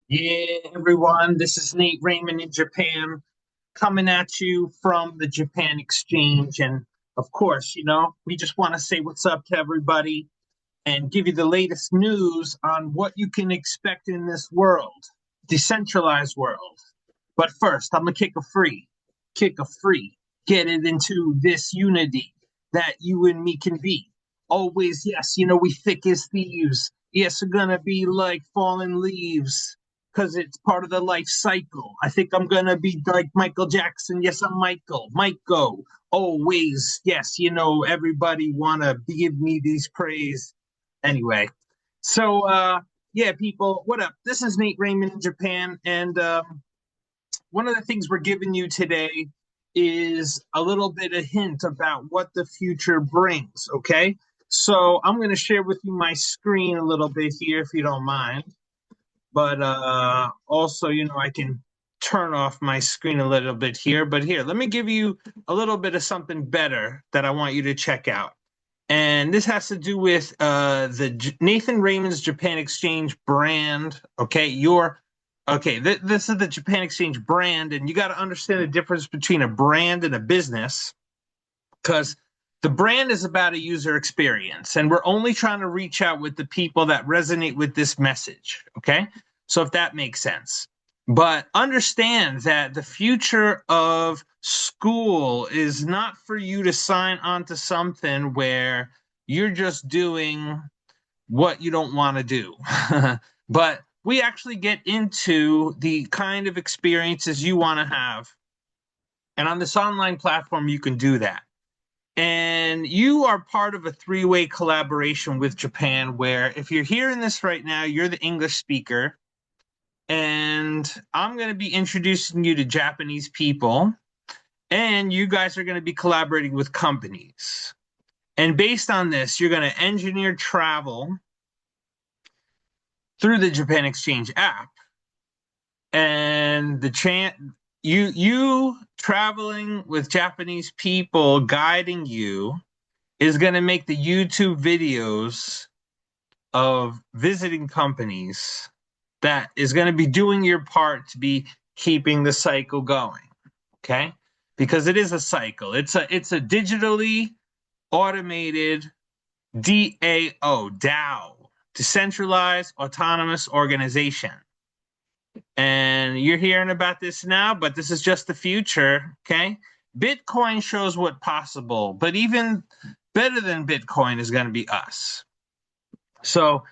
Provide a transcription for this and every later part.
Yeah, everyone, this is Nate Raymond in Japan coming at you from the Japan Exchange. And of course, we just want to say what's up to everybody and give you the latest news on what you can expect in this world, decentralized world. But first, I'm going to kick a free, get it into this unity that you and me can be. Always, yes, we thick as thieves. Yes, we're going to be like fallen leaves because it's part of the life cycle. I think I'm going to be like Michael Jackson. Yes, I'm Michael. Mike go. Always, yes, everybody want to give me these praise. Anyway, so yeah, people, what up? This is Nate Raymond in Japan, and one of the things we're giving you today is a little bit of hint about what the future brings. Okay, so I'm going to share with you my screen a little bit here, if you don't mind. But also, I can turn off my screen a little bit here. But here, let me give you a little bit of something better that I want you to check out. And this has to do with the Nathan Raymond's Japan Exchange brand. Okay, this is the Japan Exchange brand, and you got to understand the difference between a brand and a business, because the brand is about a user experience, and we're only trying to reach out with the people that resonate with this message. Okay, so if that makes sense. But understand that the future of school is not for you to sign on to something where you're just doing what you don't want to do. But we actually get into the kind of experiences you want to have. And on this online platform, you can do that. And you are part of a three-way collaboration with Japan, where if you're hearing this right now, you're the English speaker. And I'm going to be introducing you to Japanese people. And you guys are going to be collaborating with companies. And based on this, you're going to engineer travel through the Japan Exchange app. And you traveling with Japanese people guiding you is going to make the YouTube videos of visiting companies that is going to be doing your part to be keeping the cycle going. Okay? Because it is a cycle. It's a digitally automated DAO, decentralized autonomous organization. And you're hearing about this now, but this is just the future. Okay? Bitcoin shows what possible, but even better than Bitcoin is going to be us. So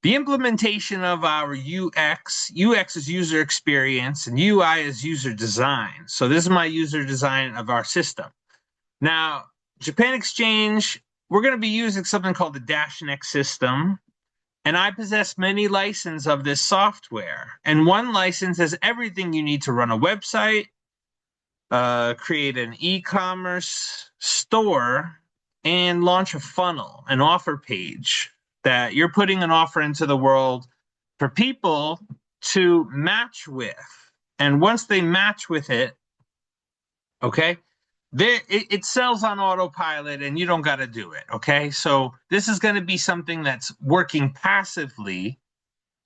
the implementation of our UX is user experience, and UI is user design. So this is my user design of our system. Now, Japan Exchange, we're going to be using something called the DashNext system, and I possess many licenses of this software. And one license has everything you need to run a website, create an e-commerce store, and launch a funnel, an offer page that you're putting an offer into the world for people to match with. And once they match with it, okay, it sells on autopilot and you don't got to do it. Okay, so this is going to be something that's working passively,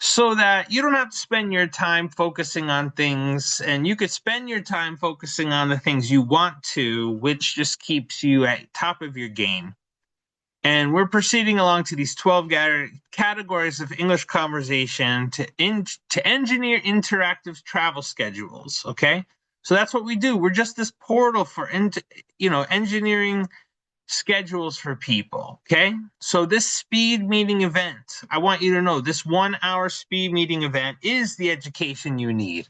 so that you don't have to spend your time focusing on things, and you could spend your time focusing on the things you want to, which just keeps you at top of your game. And we're proceeding along to these 12 categories of English conversation to engineer interactive travel schedules. Okay, so that's what we do. We're just this portal for engineering schedules for people. Okay, so this speed meeting event, I want you to know this 1 hour speed meeting event is the education you need,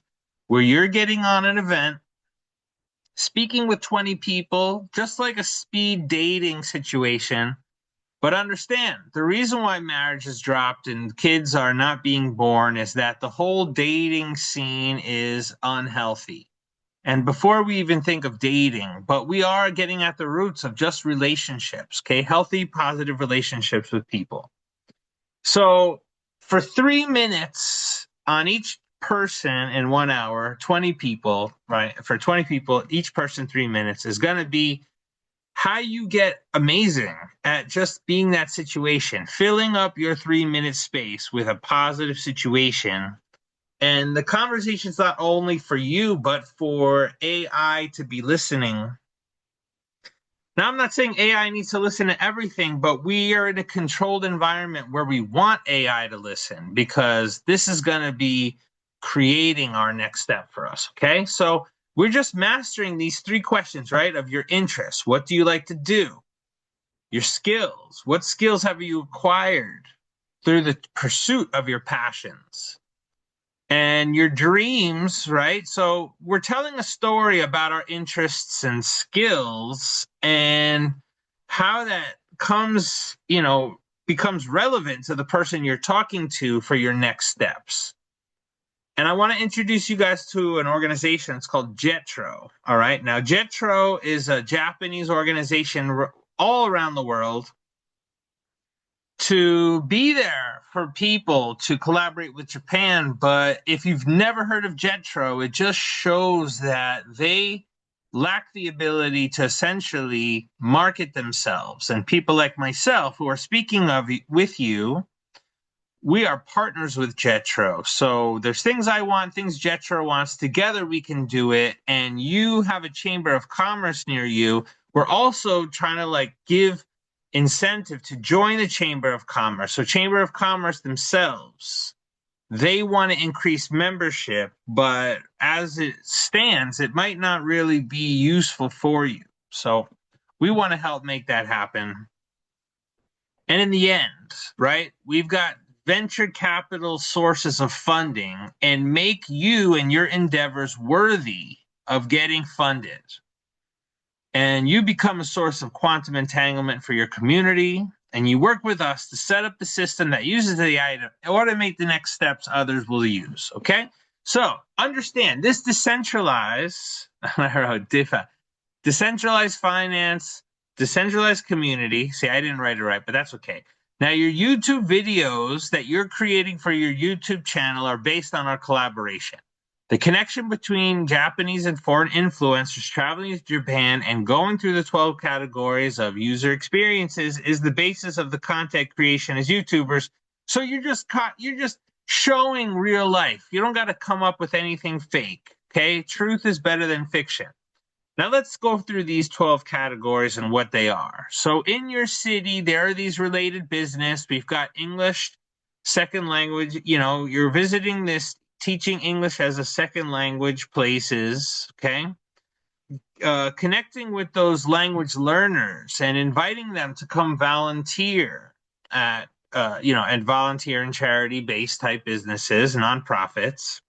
where you're getting on an event, speaking with 20 people, just like a speed dating situation. But understand, the reason why marriage has dropped and kids are not being born is that the whole dating scene is unhealthy. And before we even think of dating, but we are getting at the roots of just relationships, okay? Healthy, positive relationships with people. So for 3 minutes on each person in 1 hour, 20 people, right? For 20 people, each person 3 minutes is going to be how you get amazing at just being that situation, filling up your 3 minute space with a positive situation And the conversation's not only for you, but for AI to be listening. Now, I'm not saying AI needs to listen to everything, but we are in a controlled environment where we want AI to listen, because this is going to be creating our next step for us. Okay. So we're just mastering these 3 questions, right? Of your interests. What do you like to do? Your skills. What skills have you acquired through the pursuit of your passions? And your dreams, right? So we're telling a story about our interests and skills and how that becomes relevant to the person you're talking to for your next steps. And I want to introduce you guys to an organization. It's called JETRO. All right. Now, JETRO is a Japanese organization all around the world to be there for people to collaborate with Japan. But if you've never heard of JETRO, it just shows that they lack the ability to essentially market themselves. And people like myself who are speaking with you, we are partners with JETRO. So there's things I want, things JETRO wants. Together we can do it. And you have a chamber of commerce near you. We're also trying to give incentive to join the Chamber of Commerce. So Chamber of Commerce themselves, they want to increase membership, but as it stands, it might not really be useful for you. So we want to help make that happen. And in the end, right, we've got venture capital sources of funding and make you and your endeavors worthy of getting funded. And you become a source of quantum entanglement for your community, and you work with us to set up the system that uses the item to automate the next steps others will use. Okay? So understand this decentralized finance, decentralized community. See, I didn't write it right, but that's okay. Now, your YouTube videos that you're creating for your YouTube channel are based on our collaboration. The connection between Japanese and foreign influencers traveling to Japan and going through the 12 categories of user experiences is the basis of the content creation as YouTubers. So you're just showing real life. You don't got to come up with anything fake. Okay? Truth is better than fiction. Now let's go through these 12 categories and what they are. So in your city, there are these related business. We've got English, second language. You're visiting this teaching English as a second language places, okay? Connecting with those language learners and inviting them to come volunteer at, and volunteer in charity-based type businesses, nonprofits.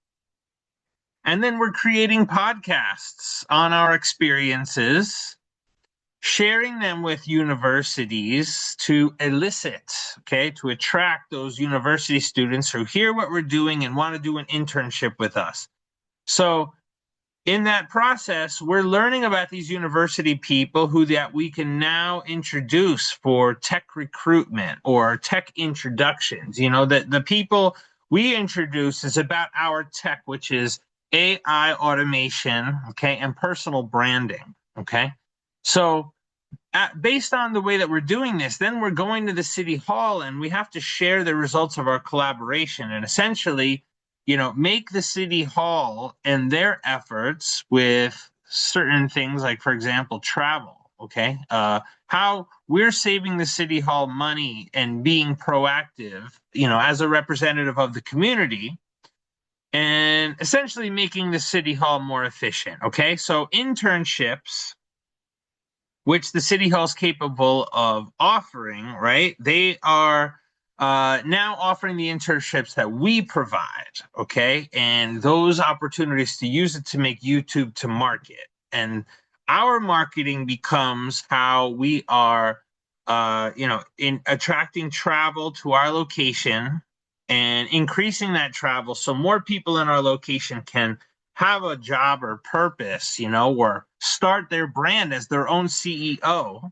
And then we're creating podcasts on our experiences, sharing them with universities to to attract those university students who hear what we're doing and want to do an internship with us. So in that process, we're learning about these university people that we can now introduce for tech recruitment or tech introductions. The people we introduce is about our tech, which is AI automation, okay, and personal branding, okay? So based on the way that we're doing this, then we're going to the city hall and we have to share the results of our collaboration and essentially, make the city hall and their efforts with certain things like, for example, travel, okay? How we're saving the city hall money and being proactive, as a representative of the community, and essentially making the city hall more efficient, okay? So internships, which the city hall is capable of offering, right? They are now offering the internships that we provide, okay? And those opportunities to use it to make YouTube to market. And our marketing becomes how we are, in attracting travel to our location and increasing that travel so more people in our location can have a job or purpose, or start their brand as their own CEO,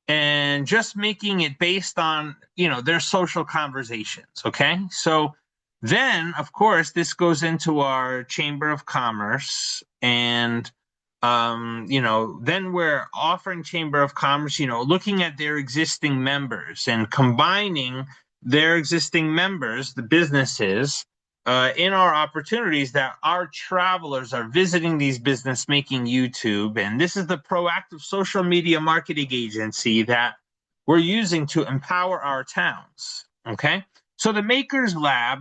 and just making it based on, their social conversations, okay? So then, of course, this goes into our Chamber of Commerce, and, then we're offering Chamber of Commerce, looking at their existing members and combining their existing members, the businesses, in our opportunities that our travelers are visiting these business making YouTube. And this is the proactive social media marketing agency that we're using to empower our towns. Okay. So the Makers Lab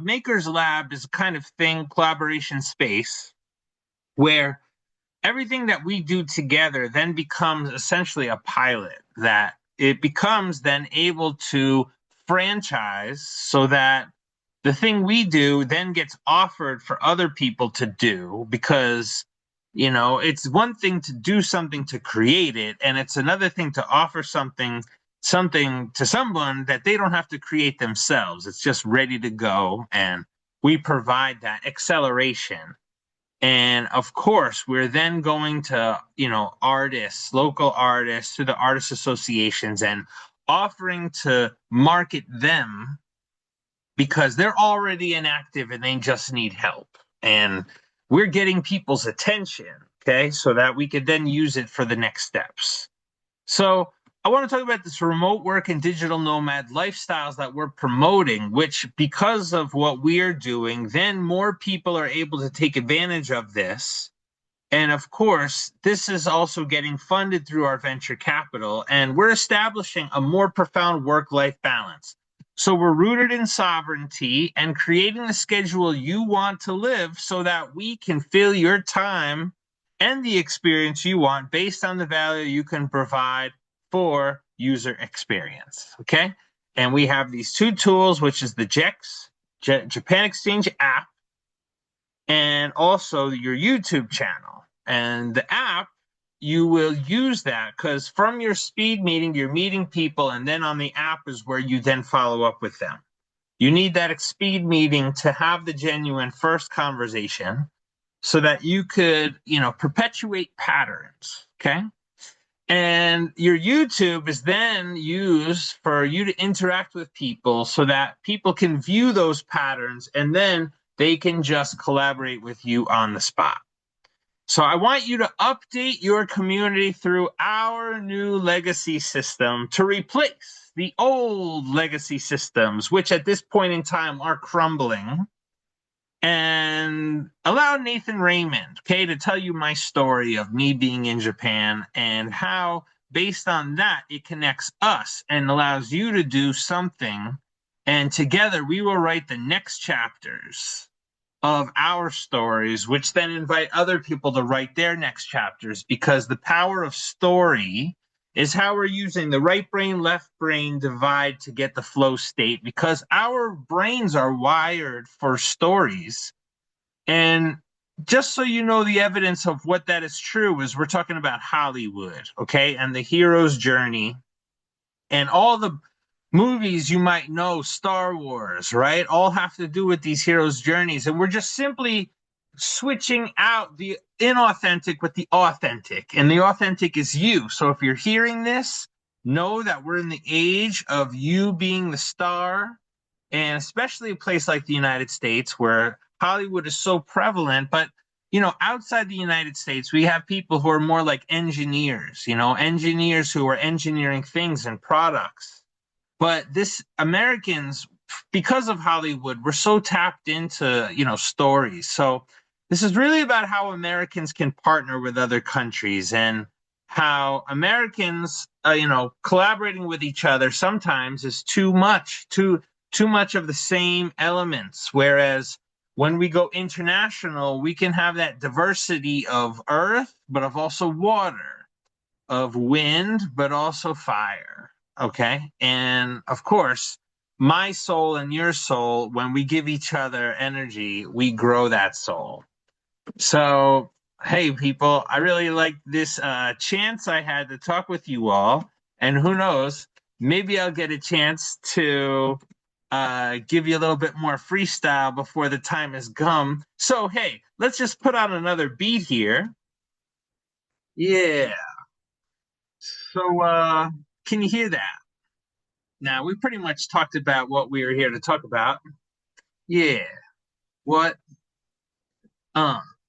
is a kind of thing, collaboration space where everything that we do together then becomes essentially a pilot that it becomes then able to franchise so that the thing we do then gets offered for other people to do because it's one thing to do something to create it and it's another thing to offer something to someone that they don't have to create themselves. It's just ready to go and we provide that acceleration. And of course, we're then going to, artists, local artists, to the artist associations and offering to market them because they're already inactive and they just need help. And we're getting people's attention, okay, so that we could then use it for the next steps. So I want to talk about this remote work and digital nomad lifestyles that we're promoting, which because of what we're doing, then more people are able to take advantage of this. And of course, this is also getting funded through our venture capital, and we're establishing a more profound work-life balance. So we're rooted in sovereignty and creating the schedule you want to live so that we can fill your time and the experience you want based on the value you can provide for user experience. Okay. And we have these two tools, which is the JEX, Japan Exchange app, and also your YouTube channel. And the app, you will use that because from your speed meeting, you're meeting people, and then on the app is where you then follow up with them. You need that speed meeting to have the genuine first conversation so that you could, perpetuate patterns. Okay. And your YouTube is then used for you to interact with people so that people can view those patterns and then they can just collaborate with you on the spot. So I want you to update your community through our new legacy system to replace the old legacy systems, which at this point in time are crumbling, and allow Nathan Raymond, okay, to tell you my story of me being in Japan and how, based on that, it connects us and allows you to do something. And together we will write the next chapters of our stories, which then invite other people to write their next chapters, because the power of story is how we're using the right brain, left brain divide to get the flow state, because our brains are wired for stories. And just so you know, the evidence of what that is true is we're talking about Hollywood, okay, and the hero's journey and all the movies you might know, Star Wars, right, all have to do with these heroes' journeys. And we're just simply switching out the inauthentic with the authentic. And the authentic is you. So if you're hearing this, know that we're in the age of you being the star, and especially a place like the United States where Hollywood is so prevalent. But outside the United States, we have people who are more like engineers, engineers who are engineering things and products. But this Americans, because of Hollywood, we're so tapped into, stories. So this is really about how Americans can partner with other countries and how Americans, collaborating with each other sometimes is too much of the same elements. Whereas when we go international, we can have that diversity of earth, but of also water, of wind, but also fire. Okay. And of course, my soul and your soul, when we give each other energy, we grow that soul. So, hey, people, I really like this chance I had to talk with you all. And who knows, maybe I'll get a chance to give you a little bit more freestyle before the time has come. So, hey, let's just put on another beat here. Yeah. So, can you hear that? Now, we pretty much talked about what we were here to talk about. Yeah. What?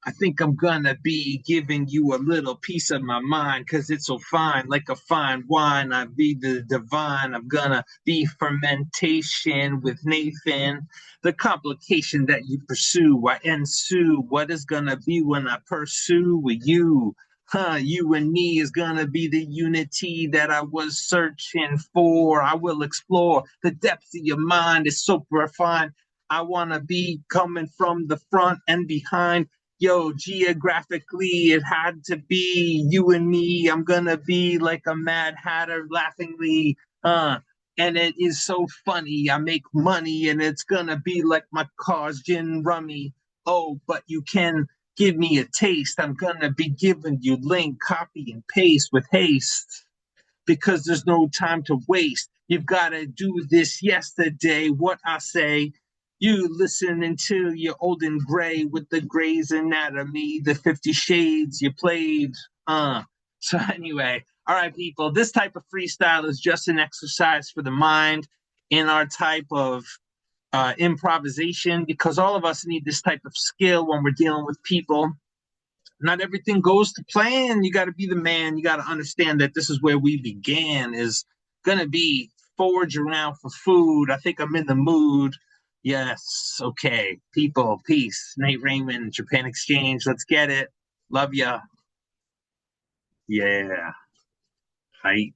I think I'm gonna be giving you a little piece of my mind because it's so fine, like a fine wine. I be the divine. I'm gonna be fermentation with Nathan. The complication that you pursue, I ensue. What is gonna be when I pursue with you? You and me is gonna be the unity that I was searching for. I will explore the depths of your mind. It's so refined. I wanna be coming from the front and behind. Yo, geographically, it had to be you and me. I'm gonna be like a Mad Hatter laughingly. And it is so funny. I make money and it's gonna be like my car's gin rummy. Oh, but you can give me a taste. I'm gonna be giving you link, copy, and paste with haste because there's no time to waste. You've got to do this yesterday. What I say, you listen until you're old and gray with the Grey's Anatomy, the 50 Shades you played. So anyway, all right, people, this type of freestyle is just an exercise for the mind in our type of improvisation because all of us need this type of skill when we're dealing with people. Not everything goes to plan. You got to be the man. You got to understand that this is where we began, is going to be forage around for food. I think I'm in the mood. Yes. Okay. People, peace. Nate Raymond, Japan Exchange. Let's get it. Love ya. Yeah. Height.